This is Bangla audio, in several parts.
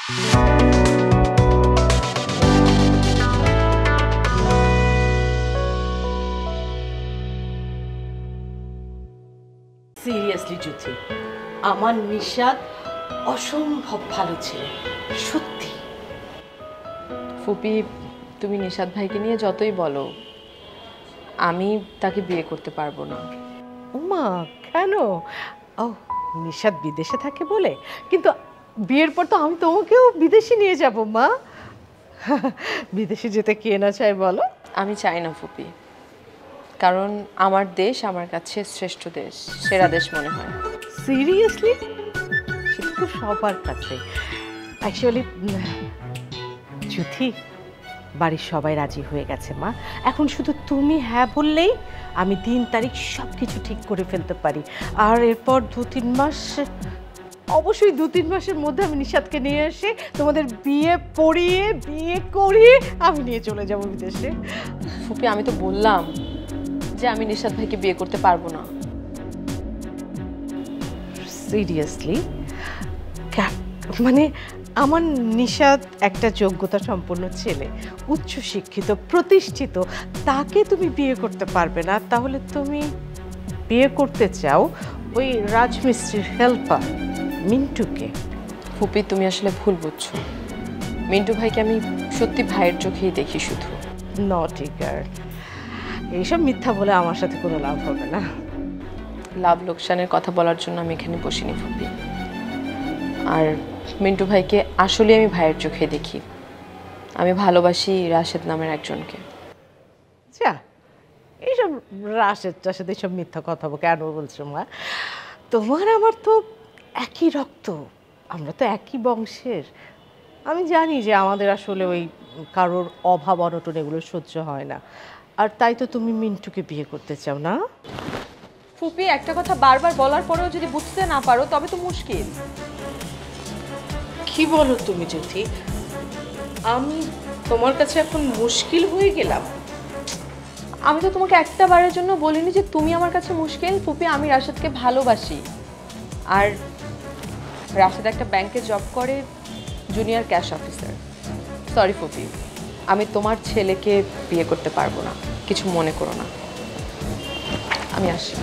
সিরিয়াসলি জ্যোতি, আমার নিশাদ অসম্ভব ভালো ছেলে, সত্যি। ফুপি, তুমি নিশাদ ভাইকে নিয়ে যতই বলো, আমি তাকে বিয়ে করতে পারবো না। ওমা, কেন? ও, নিশাদ বিদেশে থাকে বলে? কিন্তু বিয়ের পর তো আমি তোমাকেও বিদেশে নিয়ে যাব মা। বিদেশে যেতে কে না চায় বলো? আমি চাই না ফুপি, কারণ আমার দেশ আমার কাছে শ্রেষ্ঠ দেশ, সেরা দেশ মনে হয়। সিরিয়াসলি? সেটা তো সবার কাছে। অ্যাকচুয়ালি জ্যোতি, বাড়ির সবাই রাজি হয়ে গেছে মা। এখন শুধু তুমি হ্যাঁ বললেই আমি দিন তারিখ সব কিছু ঠিক করে ফেলতে পারি। আর এরপর 2-3 মাস, অবশ্যই 2-3 মাসের মধ্যে আমি নিশাদকে নিয়ে এসে তোমাদের বিয়ে পড়িয়ে বিয়ে করিয়ে আমি নিয়ে চলে যাব বিদেশে। ফুপি, আমি তো বললাম যে আমি নিশাদ ভাইকে বিয়ে করতে পারবো না। সিরিয়াসলি? মানে আমার নিশাদ একটা যোগ্যতা সম্পন্ন ছেলে, উচ্চ শিক্ষিত, প্রতিষ্ঠিত, তাকে তুমি বিয়ে করতে পারবে না? তাহলে তুমি বিয়ে করতে চাও ওই রাজমিস্ত্রির হেল্পার মিন্টুকে? ফুপি, তুমি আসলে ভুল বুঝছো। মিন্টু ভাইকে আমি সত্যি ভাইয়ের চোখেই দেখি শুধু। নটি গার্ল, এইসব মিথ্যা বলে আমার সাথে কোনো লাভ হবে না। লাভ লোকসানের কথা বলার জন্য আমি এখানে বসিনি ফুপি। আর মিন্টু ভাইকে আসলে আমি ভাইয়ের চোখে দেখি। আমি ভালোবাসি রাশেদ নামের একজনকে। যা, এইসব রাশেদ টাশেদ এইসব মিথ্যা কথা কেন বলছো মা? তোমার আমার তো একই রক্ত, আমরা তো একই বংশের। আমি জানি যে আমাদের আসলে ওই কারোর অভাব অনটন এগুলো সহ্য হয় না। আর তাই তো তুমি মিন্টুকে বিয়ে করতে চাও না? ফুপি, একটা কথা বারবার বলার পরেও যদি বুঝতে না পারো তবে তো মুশকিল। কি বলো তুমি জ্যোতি? আমি তোমার কাছে এখন মুশকিল হয়ে গেলাম? আমি তো তোমাকে একটা বারের জন্য বলিনি যে তুমি আমার কাছে মুশকিল। ফুপি, আমি রাশেদকে ভালোবাসি। আর রাশেদ একটা ব্যাংকে জব করে, জুনিয়র ক্যাশ অফিসার। সরি ফুপি, আমি তোমার ছেলেকে বিয়ে করতে পারবো না, কিছু মনে করো না। আমি আসি।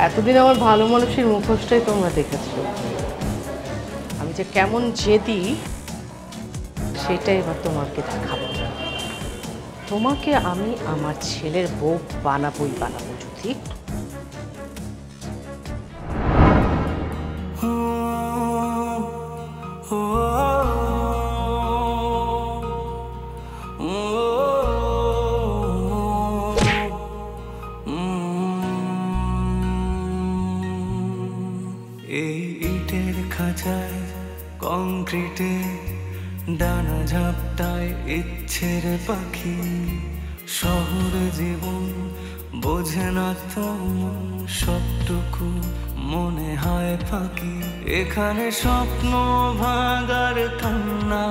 এতদিন আমার ভালো মানুষের মুখোশটাই তোমরা দেখেছো, আমি যে কেমন জেদি সেটাই এবার তোমাকে দেখাবো। তোমাকে আমি আমার ছেলের বউ বানাবোই বানাবো জ্যোতি। এই ইটের খাঁচায় কংক্রিটে ডানা ঝাপটায় ইচ্ছের পাখি, শহর জীবন বোঝে না তো সবটুকু মনে হয় ফাঁকি। এখানে স্বপ্ন ভাগার কান্না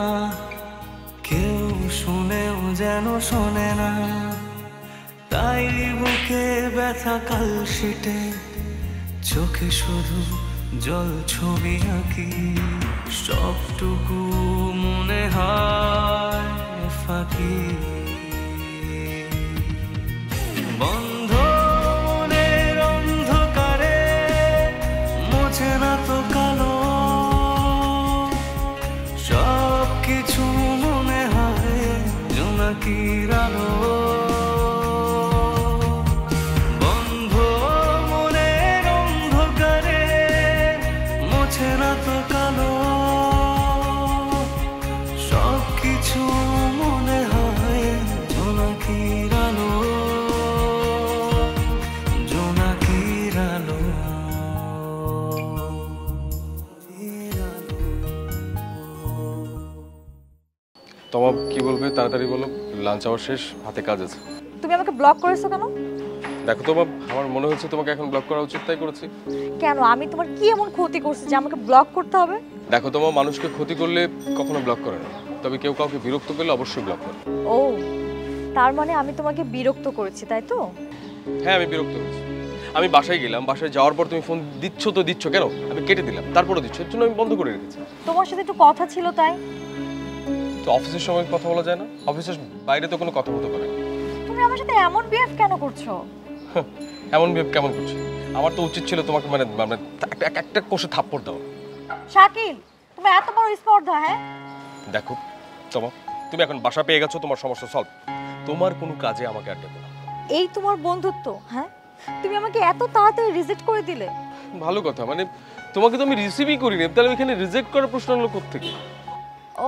কেউ শুনেও যেন শোনে না, তাই বুকে ব্যথা কালশিটে চোখে শুধু জল ছবি আঁকি। সবটুকু মনে হয় ফাঁকি। বন্ধ মনের অন্ধকারে মোছে না তো কালো, সব কিছু মনে হয় জোনাকির আলো। তোমার কি বলবে তাড়াতাড়ি বলো, লাঞ্চ আওয়ার শেষ, হাতে কাজ আছে। তুমি আমাকে ব্লক করেছো কেন? দেখো তোমার, আমার মনে হচ্ছে তোমাকে এখন ব্লক করা উচিত, তাই করেছি। কেন? আমি তোমার কি এমন ক্ষতি করছি যে আমাকে ব্লক করতে হবে? দেখো তোমার, মানুষকে ক্ষতি করলে কখনো ব্লক করে না, তবে কেউ কাউকে বিরক্ত করলে অবশ্যই ব্লক করে। ও, তার মানে আমি তোমাকে বিরক্ত করেছি তাই তো? হ্যাঁ আমি বিরক্ত হয়েছি। আমি বাসায় গেলাম, বাসায় যাওয়ার পর তুমি ফোন দিচ্ছ তো দিচ্ছ কেন? আমি কেটে দিলাম, তারপরে দিচ্ছ, এর জন্য আমি বন্ধ করে রেখেছি। তোমার সাথে একটু কথা ছিল তাই। তো অফিসের সময় কথা বলা যায় না? অফিসের বাইরে তো কোনো কথা বলতে পারে না। তুমি আমার সাথে এমন বিহেভ কেন করছো? এমন বিহেভ কেমন করছি? আমার তো উচিত ছিল তোমাকে মানে মানে একটা কোষে থাপ্পড় দাও। শাকিল, তুমি এত বড় স্পর্ধা? হ্যাঁ দেখো তুমি এখন বাসা পেয়ে গেছো, তোমার সমস্যা সলভ। তোমার কোনো কাজে আমাকে আর ডেকো না। এই তোমার বন্ধুত্ব? হ্যাঁ, তুমি আমাকে এত তাড়াতাড়ি রিজেক্ট করে দিলে। ভালো কথা, মানে তোমাকে তো আমি রিসিভই করিনি, তাহলে এখানে রিজেক্ট করার প্রশ্ন হলো কোত্থেকে?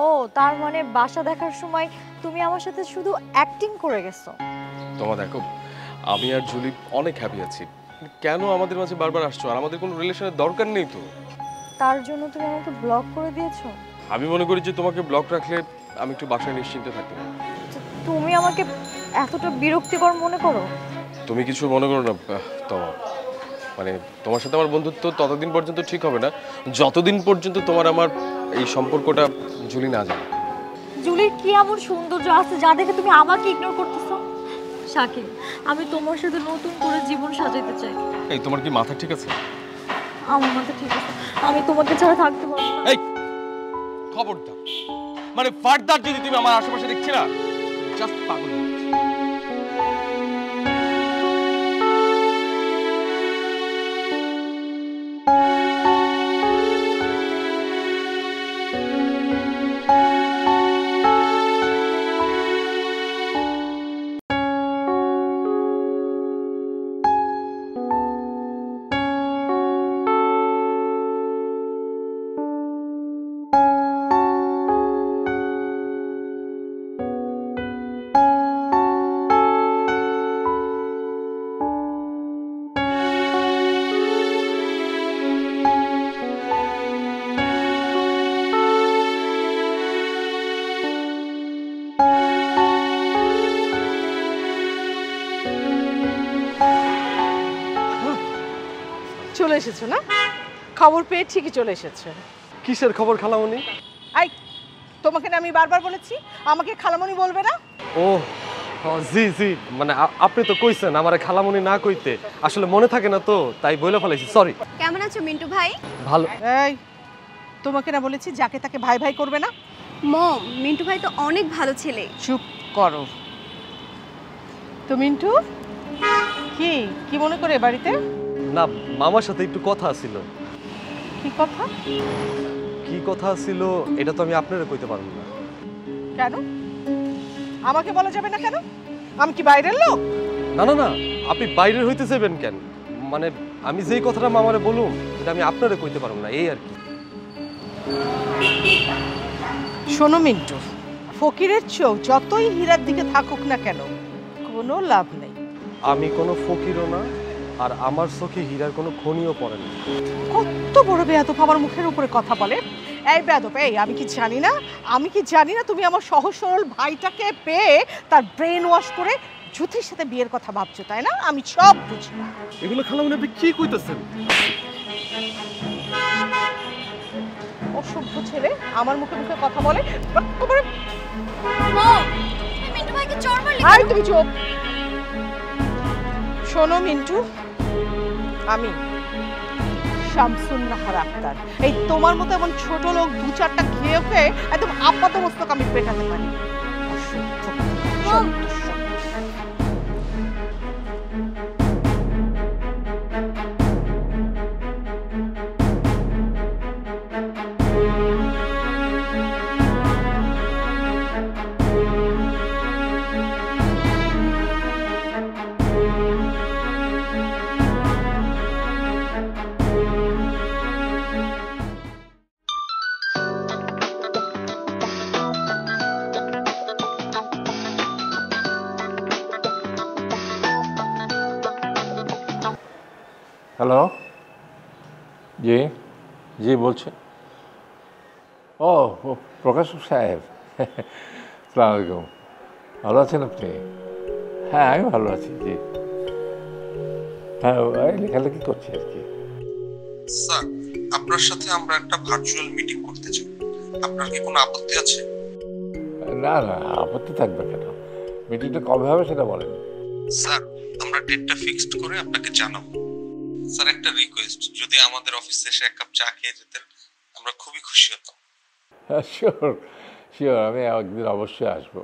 ও, তার মানে বাসা দেখার সময় তুমি আমার সাথে শুধু অ্যাক্টিং করে গেছো। তোমার দেখো, আমি আর জুলি অনেক হ্যাপি আছি, কেন আমাদের মাঝে বারবার আসছো? আর আমাদের কোনো রিলেশনের দরকার নেই তো। তার জন্য তুমি আমাকে ব্লক করে দিয়েছো? আমি মনে করি যে তোমাকে ব্লক রাখলে আমি একটু বাসায় নিশ্চিন্তে থাকতে পারি। তুমি আমাকে এতটা বিরক্তিকর মনে করো? তুমি কিছু মনে করো না তোমার, মানে তোমার সাথে আমার বন্ধুত্ব ততদিন পর্যন্ত ঠিক হবে না যতদিন পর্যন্ত তোমার আমার এই সম্পর্কটা জুলি না জানে। জুলির কি এমন সৌন্দর্য আছে যা দেখে তুমি আমাকে ইগনোর করতেছো? শাকিল, আমি তোমার সাথে নতুন করে জীবন সাজাতে চাই। এই তোমার কি মাথা ঠিক আছে? আমার মাথা ঠিক আছে, আমি তোমাকে ছাড়া থাকতে পারবো না। এই খবরদার, মানে ফার্দার যদি তুমি আমার আশেপাশে দেখছি না, জাস্ট পাগল হয়ে যাচ্ছি। চলে এসেছো না? খবর পেয়ে ঠিকই চলে এসেছো। কিসের খবর খালামণি? আই, তোমাকে না আমি বারবার বলেছি আমাকে খালামণি বলবে না। ও জি জি, মানে আপনি তো কইছেন আমারে খালামণি না কইতে, আসলে মনে থাকে না তো তাই বলে ফেলাইছি, সরি। কেমন আছো মিন্টু ভাই? ভালো। এই, তোমাকে না বলেছি যাকে তাকে ভাই ভাই করবে না। মম, মিন্টু ভাই তো অনেক ভালো ছেলে। চুপ করো তো। মিন্টু কি কি মনে করে বাড়িতে? না, মামার সাথে একটু কথা ছিল। কি কথা? কি কথা ছিল এটা তো আমি আপনারে কইতে পারবো না। কেন আমাকে বলা যাবে না কেন? আমি কি বাইরের লোক? না না না, আপনি বাইরের হইতে যাবেন কেন? মানে আমি যেই কথাটা মামারে বলুম এটা আমি আপনারে কইতে পারবো না, এই আর কি। শোনো মিন্টু, ফকিরের চোখ যতই হীরার দিকে থাকুক না কেন, কোনো লাভ নেই। আমি কোনো ফকিরও না, আর আমার চোখে হীরার কোনো খনিও পড়ে না। কত বড় বেয়াদব আমার মুখের উপরে কথা বলে। এই বেয়াদব, এই আমি কি জানি না? আমি কি জানি না তুমি আমার সহজ সরল ভাইটাকে পেয়ে তার ব্রেন ওয়াশ করে জ্যোতির সাথে বিয়ের কথা ভাবছো, তাই না? আমি সব বুঝি। এগুলো খালামণি আপনি কি কইতেছেন? অসভ্য ছেলে আমার মুখে মুখে কথা বলে একেবারে। মম, তুমি মিন্টু ভাইকে চড় মারলে আয় তুমি চুপ। শোনো মিন্টু, আমি শামসুন নাহার আক্তার, এই তোমার মতো এমন ছোট লোক দু চারটা খেয়ে খেয়ে একদম আপাত মস্তক আমি পেটাতে পারি। হ্যালো, জি জি বলছেন। ও প্রকাশক সাহেব, আসসালামু আলাইকুম। ভালো আছেন আপনি? হ্যাঁ আমি ভালো আছি, জি। হ্যাঁ লেখালেখি করছি আর কি। স্যার, আপনার সাথে আমরা একটা ভার্চুয়াল মিটিং করতে চাই, আপনার কি কোনো আপত্তি আছে? না না, আপত্তি থাকবে কেন? মিটিংটা কবে হবে সেটা বলেন। স্যার আমরা ডেটটা ফিক্সড করে আপনাকে জানাবো। স্যার একটা রিকোয়েস্ট, যদি আমাদের অফিসে এসে এক কাপ চা খেয়ে যেতেন আমরা খুবই খুশি হতাম। শিওর শিওর, আমি একদিন অবশ্যই আসবো।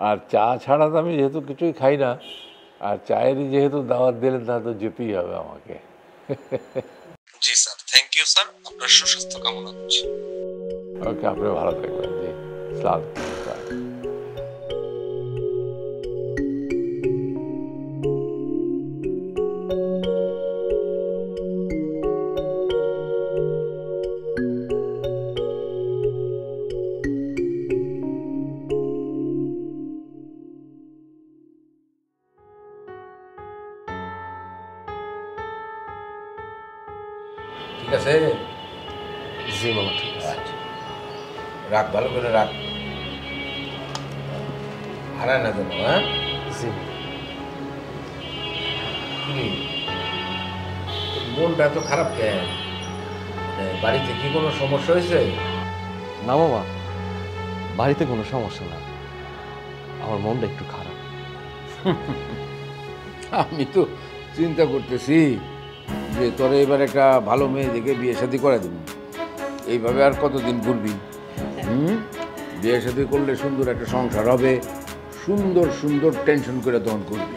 আর চা ছাড়া তো আমি যেহেতু কিছুই খাই না, আর চায়েরই যেহেতু দাওয়াত দিলেন তাহলে তো যেতেই হবে আমাকে। জি স্যার, থ্যাংক ইউ স্যার, আপনার সুস্বাস্থ্য কামনা করছি। ওকে, আপনি ভালো থাকবেন। জি, সালাম। ঠিক আছে? জি মামা, ঠিক আছে। আচ্ছা, রাখ, ভালো করে রাখ, হারায় না যেন। হ্যাঁ, জি। মনটা এত খারাপ কেন? বাড়িতে কি কোনো সমস্যা হয়েছে? না মামা, বাড়িতে কোনো সমস্যা না, আমার মনটা একটু খারাপ। আমি তো চিন্তা করতেছি যে তোরে এবার একটা ভালো মেয়ে দেখে বিয়ে শাদী করে দেব। এইভাবে আর কতদিন ঘুরবি? বিয়ে শাদী করলে সুন্দর একটা সংসার হবে, সুন্দর সুন্দর টেনশন করে তখন করবি।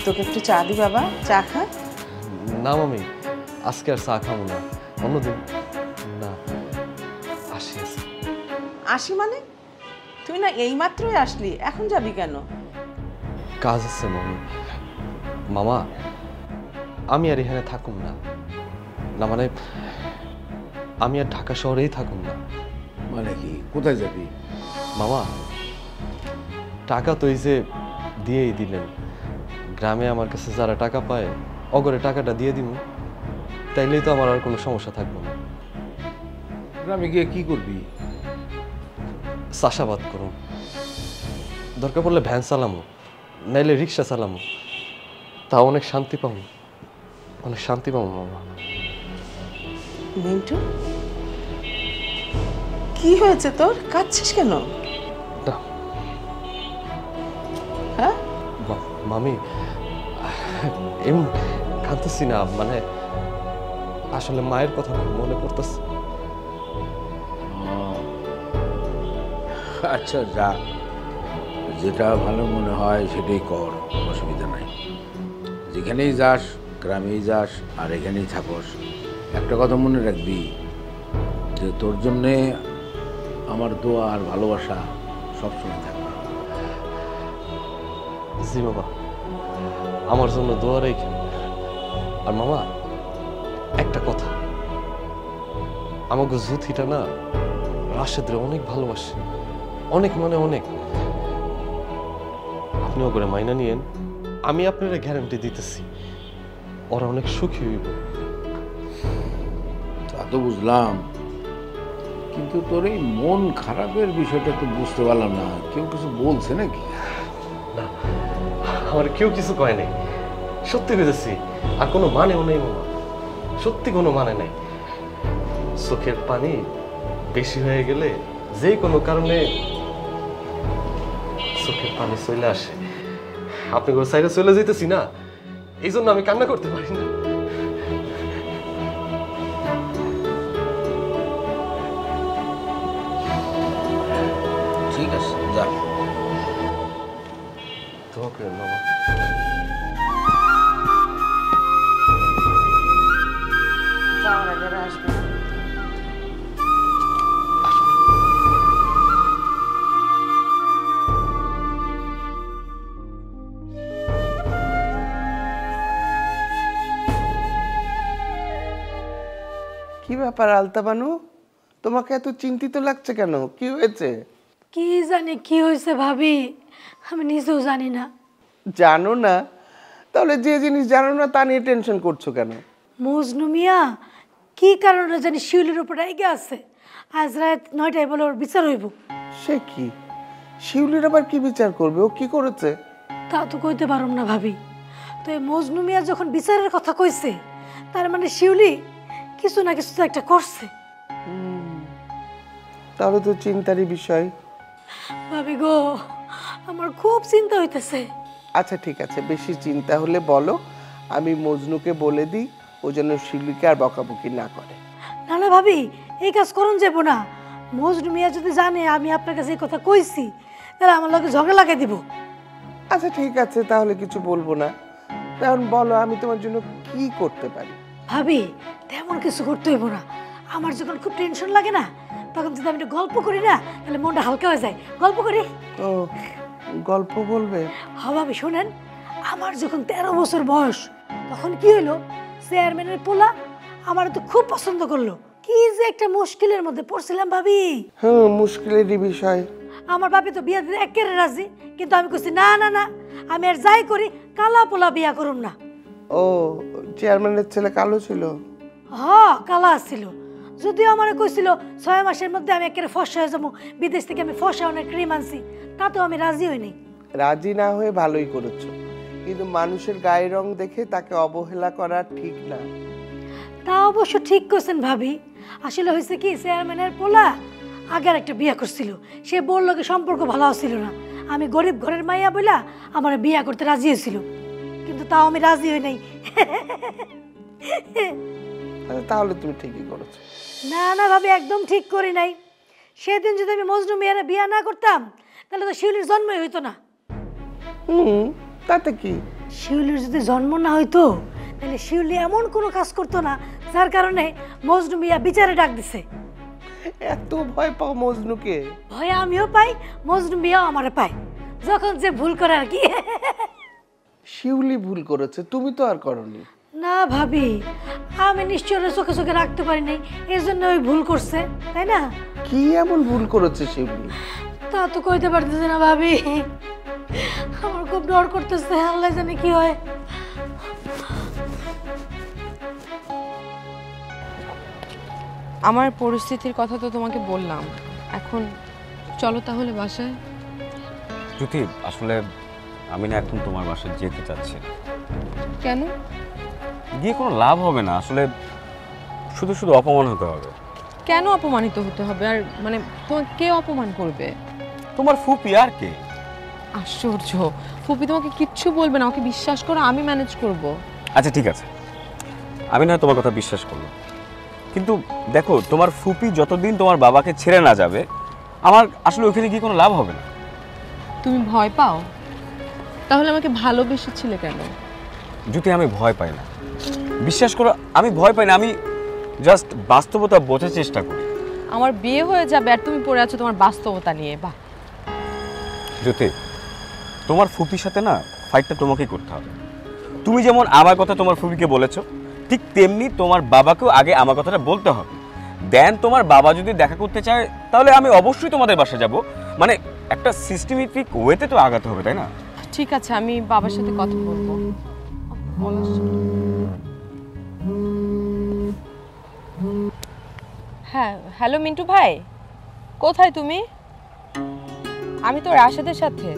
তোকে একটু চা দি বাবা, চা খা। না মামি, আজকে আর চা খাবো না, অন্যদিন। না, আসি। আসি মানে? তুই না এইমাত্রই আসলি, এখন যাবি কেন? কাজ আছে মামি। মামা, আমি আর এখানে থাকুম না। না মানে আমি আর ঢাকা শহরেই থাকুম না। মানে কি, কোথায় যাবি? মামা, টাকা তো এই যে দিয়েই দিলেন, গ্রামে আমার কাছে যারা টাকা পায় অগরে টাকাটা দিয়ে দিব, তাইলেই তো আমার আর কোনো সমস্যা থাকবে না। গ্রামে গিয়ে কি করবি? চাষাবাদ করুন, দরকার পড়লে ভ্যান চালামো, নাইলে রিক্সা চালামো, তা অনেক শান্তি পাবো, অনেক শান্তি পাবো মামা। মিন্টু, কি হয়েছে তোর? কাঁদছিস কেন? হ্যাঁ মামি, এমন কাঁদতেছি না, মানে আসলে মায়ের কথা মনে পড়তেছে। আচ্ছা, যা, যেটা ভালো মনে হয় সেটাই কর, অসুবিধা নাই। যেখানেই যাস, গ্রামেই যাস আর এখানেই থাকস, একটা কথা মনে রাখবি যে তোর জন্যে আমার দোয়া আর ভালোবাসা সবসময় থাকবে। জি বাবা, আমার জন্য দোয়া রেখে। আর মামা, একটা কথা, আমাকে জুথিটা না রাশেদরে অনেক ভালোবাসে, অনেক, মানে অনেক। আপনিও করে মাইনা নিয়েন, আমি আপনার গ্যারান্টি দিতেছি ওরা অনেক সুখী হইব। তা তো বুঝলাম, কিন্তু তোর এই মন খারাপের বিষয়টা তো বুঝতে পারলাম না। কেউ কিছু বলছে নাকি? না, আমার কেউ কিছু কয় নাই, সত্যি বুঝেছি। আর কোনো মানেও নেই মামা, সত্যি কোনো মানে নাই। চোখের পানি বেশি হয়ে গেলে যে কোনো কারণে চোখের পানি চলে আসে। আপনি সাইডে চলে যেতেছি না, এই জন্য আমি কান্না করতে পারি না। ঠিক আছে, যা। দোয়া করেন মামা। যাওয়ার আগে আর আসবে না। কি ব্যাপার আলতা বানু, তোমাকে এত চিন্তিত লাগছে কেন? কি হয়েছে? কি জানি কি হয়েছে ভাবি, আমি নিজেও জানি না। জানো না? তাহলে যে জিনিস জানো না তা নিয়ে টেনশন করছো কেন? মজনু মিয়া কি কারণে জানি শিউলির উপর রেগে আছে। আজ রাত 9টায় বলে ওর বিচার হইব। সে কি? শিউলির আবার কি বিচার করবে? ও কি করেছে? তা তো কইতে পারুম না ভাবি। তো এই মজনু মিয়া যখন বিচারের কথা কইছে, তার মানে শিউলি কিছু না কিছু তো একটা করছে। তাহলে তো চিন্তারই বিষয়। ভাবি গো, আমার খুব চিন্তা হইতেছে। আচ্ছা ঠিক আছে, বেশি চিন্তা হলে বলো, আমি মজনুকে বলে দিই ও যেন শিউলিকে আর বকাবকি না করে। না না ভাবি, এই কাজ করুন যাবো না। মজনু মিয়া যদি জানে আমি আপনার কাছে এই কথা কইছি, তাহলে আমার লগে ঝগড়া লাগাই দিব। আচ্ছা ঠিক আছে, তাহলে কিছু বলবো না। তখন বলো আমি তোমার জন্য কি করতে পারি। ভাবি তেমন কিছু করতে হইব না। আমার যখন খুব টেনশন লাগে না, তখন যদি আমি একটা গল্প করি না, তাহলে মনটা হালকা হয়ে যায়। গল্প করি। ও গল্প বলবে? হ্যাঁ ভাবি শোনেন, আমার যখন 13 বছর বয়স, তখন কি হইলো, চেয়ারম্যানের পোলা আমার তো খুব পছন্দ করলো। কি যে একটা মুশকিলের মধ্যে পড়ছিলাম ভাবি। হ্যাঁ, মুশকিলেরই বিষয়। আমার বাপে তো বিয়া দিতে একেবারে রাজি, কিন্তু আমি কইছি না না না, আমি আর যাই করি কালা পোলা বিয়া করুম না। ও চেয়ারম্যানের ছেলে কালো ছিল? হ্যাঁ কালা ছিল। যদিও আমার কইছিল 6 মাসের মধ্যে আমি একেবারে ফর্সা হয়ে যাবো, বিদেশ থেকে আমি ফর্সা অনেক ক্রিম আনছি, তাতেও আমি রাজি হইনি। রাজি না হয়ে ভালোই করেছো, কিন্তু মানুষের গায়ের রং দেখে তাকে অবহেলা করা ঠিক না। তা অবশ্য ঠিক করছেন ভাবি। আসলে হয়েছে কি, চেয়ারম্যানের পোলা আগে আর একটা বিয়া করছিল, সে বললো কি সম্পর্ক ভালো ছিল না। আমি গরিব ঘরের মাইয়া বইলা আমার বিয়া করতে রাজি হয়েছিল, কিন্তু তাও আমি রাজি হই নাই। তাহলে তুমি ঠিকই করেছো। না না ভাবি, একদম ঠিক করি নাই। সেদিন যদি আমি মজনু মিয়ারে বিয়া না করতাম, তাহলে তো শিউলির জন্মই হইতো না। তাতে কি? শিউলির যদি জন্ম না হইতো, তাহলে শিউলি এমন কোনো কাজ করতো না যার কারণে মজনু মিয়া বিচারে ডাক দিছে। এত ভয় পাও মজনুকে? ভয় আমিও পাই, মজনু মিয়াও আমারে পায়, যখন যে ভুল করে আর কি। শিউলি ভুল করেছে, তুমি তো আর করনি। না ভাবি, আমি নিশ্চয় চোখে চোখে রাখতে পারি নাই, এই জন্য ওই ভুল করছে, তাই না? কি এমন ভুল করেছে শিউলি? তা তো কইতে পারতেছি না ভাবি, আমার খুব ডর করতেছে, আল্লাহ জানে কি হয়। আমার পরিস্থিতির কথা তো তোমাকে বললাম, এখন চলো তাহলে বাসায়। জ্যোতি, আসলে আমি না এখন তোমার বাসায় যেতে চাচ্ছি। কেন? গিয়ে কোনো লাভ হবে না, আসলে শুধু শুধু অপমান হতে হবে। কেন অপমানিত হতে হবে? আর মানে তোমাকে কে অপমান করবে? তোমার ফুপি, আর কে? আশ্চর্য, ফুপি তোমাকে কিচ্ছু বলবে না, ওকে বিশ্বাস করো, আমি ম্যানেজ করব। আচ্ছা ঠিক আছে, আমি না তোমার কথা বিশ্বাস করলাম, কিন্তু দেখো তোমার ফুপি যতদিন তোমার বাবাকে ছেড়ে না যাবে, আমার আসলে ওখানে গিয়ে কোনো লাভ হবে না। তুমি ভয় পাও? তাহলে আমাকে ভালোবেসেছিলে কেন? যদি আমি ভয় পাই না, বিশ্বাস করো আমি ভয় পাই না, আমি জাস্ট বাস্তবতা বোঝার চেষ্টা করি। আমার বিয়ে হয়ে যাবে আর তুমি পড়ে আছো তোমার বাস্তবতা নিয়ে। বাহ জ্যোতি, তোমার ফুপির সাথে না ফাইটটা তোমাকেই করতে হবে। তুমি যেমন আমার কথা তোমার ফুপিকে বলেছো, ঠিক তেমনি তোমার বাবাকেও আগে আমার কথাটা বলতে হবে। দেন তোমার বাবা যদি দেখা করতে চায়, তাহলে আমি অবশ্যই তোমাদের বাসায় যাব। মানে একটা সিস্টেমেটিক ওয়েতে তো আগাতে হবে, তাই না? ঠিক আছে, আমি বাবার সাথে কথা বলবো। হ্যাঁ হ্যালো মিন্টু ভাই, কোথায় তুমি? আমি তো রাশেদের সাথে।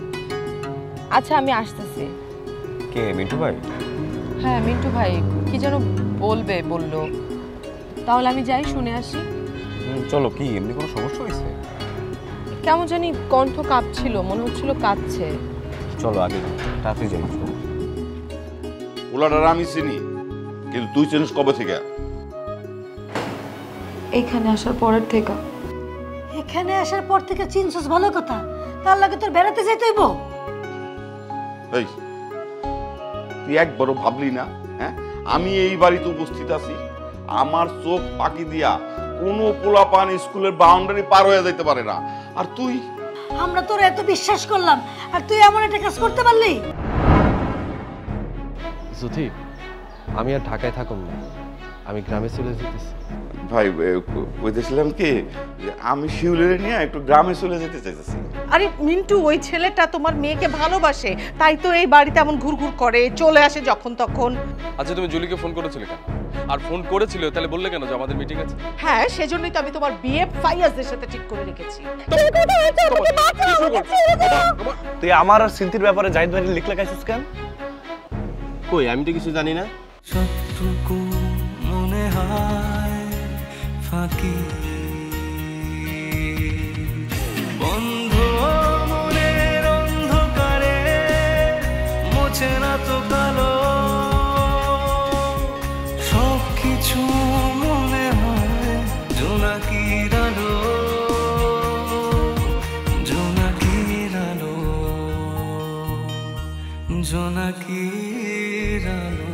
আচ্ছা আমি আসতেছি। কে মিন্টু ভাই? হ্যাঁ মিন্টু ভাই কি যেন বললো, তাহলে আমি যাই, শুনে আসি। চলো। কি এমনি কোনো সমস্যা হয়েছে? কেমন জানি কণ্ঠ কাঁপছিল, মনে হচ্ছিল কাঁদছে। চলো আগে তাড়াতাড়ি যাই। ওলাটার আমি চিনি, কিন্তু তুই চিনিস কবে থেকে? এখানে আসার পরের থেকে। এখানে আসার পর থেকে চিনছস, ভালো কথা। তার লাগে তোর বেড়াতে যেতে হইব? এই তুই একবারও ভাবলি না হ্যাঁ আমি এই বাড়িতে উপস্থিত আছি? আমার চোখ পাকি দিয়া কোনো পোলাপান স্কুলের বাউন্ডারি পার হয়ে যাইতে পারে না, আর তুই? আমরা তোর এত বিশ্বাস করলাম, আর তুই এমন একটা কাজ করতে পারলি? জ্যোতি, আমি আর ঢাকায় থাকুম না, আমি গ্রামে চলে যেতেছি। ভাই কইতেছিলাম কি, আমি শিউলিরে নিয়ে একটু গ্রামে চলে যেতে চাইতেছি। আরে মিন্টু, ওই ছেলেটা তোমার মেয়েকে ভালোবাসে, তাই তো এই বাড়িতে এমন ঘুরঘুর করে, চলে আসে যখন তখন। আচ্ছা তুমি জুলিকে ফোন করেছিলে কেন? আর ফোন করেছিল তাহলে বললে কেন যে আমাদের মিটিং আছে? হ্যাঁ, সেজন্যই তো আমি তোমার বিয়ে ফাইয়াজদের সাথে ঠিক করে রেখেছি। তুই আমার আর সিন্থির ব্যাপারে জাহিদ ভাই লিখলে গাইছিস কেন? কই, আমি তো কিছু জানি না। সবটুকু মনে হয় ফাঁকি, বন্ধ কিছু মনে হয় জোনাকির আলো, জোনাকির আলো, জোনাকির আলো।